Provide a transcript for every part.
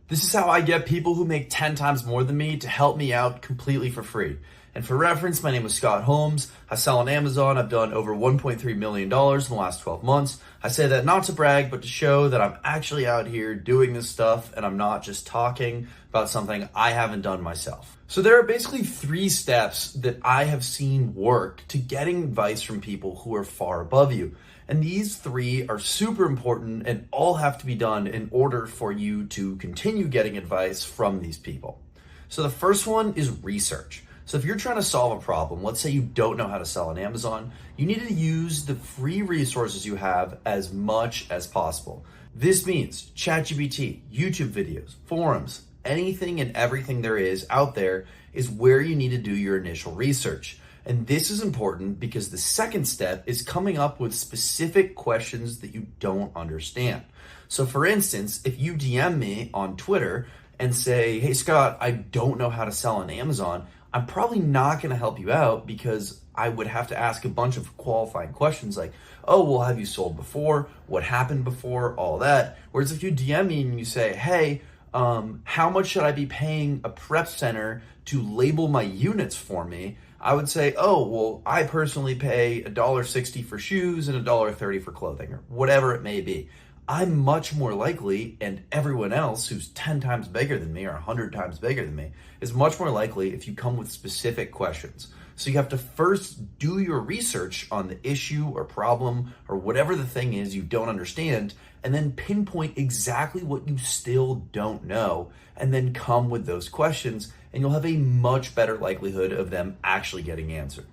This is how I get people who make 10 times more than me to help me out completely for free. And for reference, my name is Scott Holmes. I sell on Amazon. I've done over $1.3 million in the last 12 months. I say that not to brag, but to show that I'm actually out here doing this stuff and I'm not just talking about something I haven't done myself. So there are basically 3 steps that I have seen work to getting advice from people who are far above you. And these 3 are super important and all have to be done in order for you to continue getting advice from these people. So the first one is research. So if you're trying to solve a problem, let's say you don't know how to sell on Amazon, you need to use the free resources you have as much as possible. This means ChatGPT, YouTube videos, forums, anything and everything there is out there is where you need to do your initial research. And this is important because the second step is coming up with specific questions that you don't understand. So for instance, if you DM me on Twitter and say, hey Scott, I don't know how to sell on Amazon, I'm probably not going to help you out because I would have to ask a bunch of qualifying questions like, oh, well, have you sold before? What happened before? All that. Whereas if you DM me and you say, hey, how much should I be paying a prep center to label my units for me? I would say, oh, well, I personally pay $1.60 for shoes and $1.30 for clothing or whatever it may be. I'm much more likely, and everyone else who's 10 times bigger than me or 100 times bigger than me is much more likely if you come with specific questions. So you have to first do your research on the issue or problem or whatever the thing is you don't understand, and then pinpoint exactly what you still don't know, and then come with those questions, and you'll have a much better likelihood of them actually getting answered.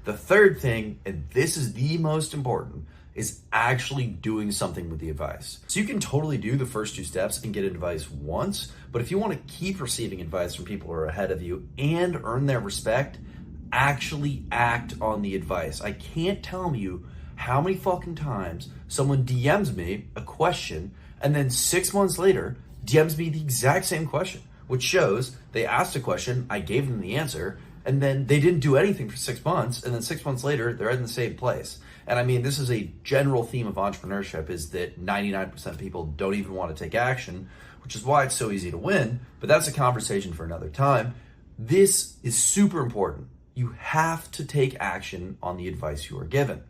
The third thing, and this is the most important, is actually doing something with the advice. So you can totally do the first 2 steps and get advice once, but if you want to keep receiving advice from people who are ahead of you and earn their respect, actually act on the advice. I can't tell you how many fucking times someone DMs me a question and then 6 months later DMs me the exact same question, which shows they asked a question, I gave them the answer, and then they didn't do anything for 6 months, and then 6 months later, they're in the same place. And I mean, this is a general theme of entrepreneurship is that 99% of people don't even want to take action, which is why it's so easy to win, but that's a conversation for another time. This is super important. You have to take action on the advice you are given.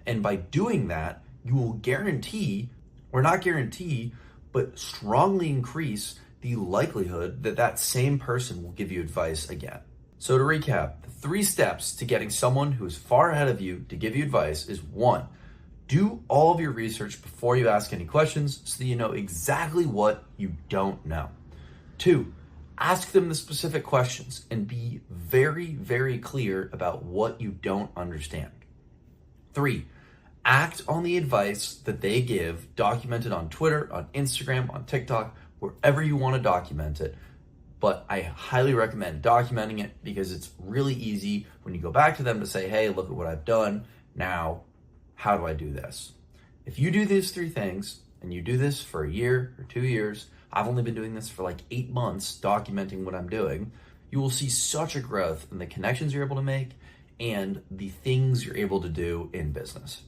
And by doing that, you will guarantee, or not guarantee, but strongly increase the likelihood that that same person will give you advice again. So to recap, the 3 steps to getting someone who is far ahead of you to give you advice is 1, do all of your research before you ask any questions so that you know exactly what you don't know. 2, ask them the specific questions and be very, very clear about what you don't understand. 3, act on the advice that they give, documented on Twitter, on Instagram, on TikTok, wherever you want to document it. But I highly recommend documenting it because it's really easy when you go back to them to say, hey, look at what I've done. Now, how do I do this? If you do these 3 things and you do this for a year or 2 years, I've only been doing this for like 8 months, documenting what I'm doing, you will see such a growth in the connections you're able to make and the things you're able to do in business.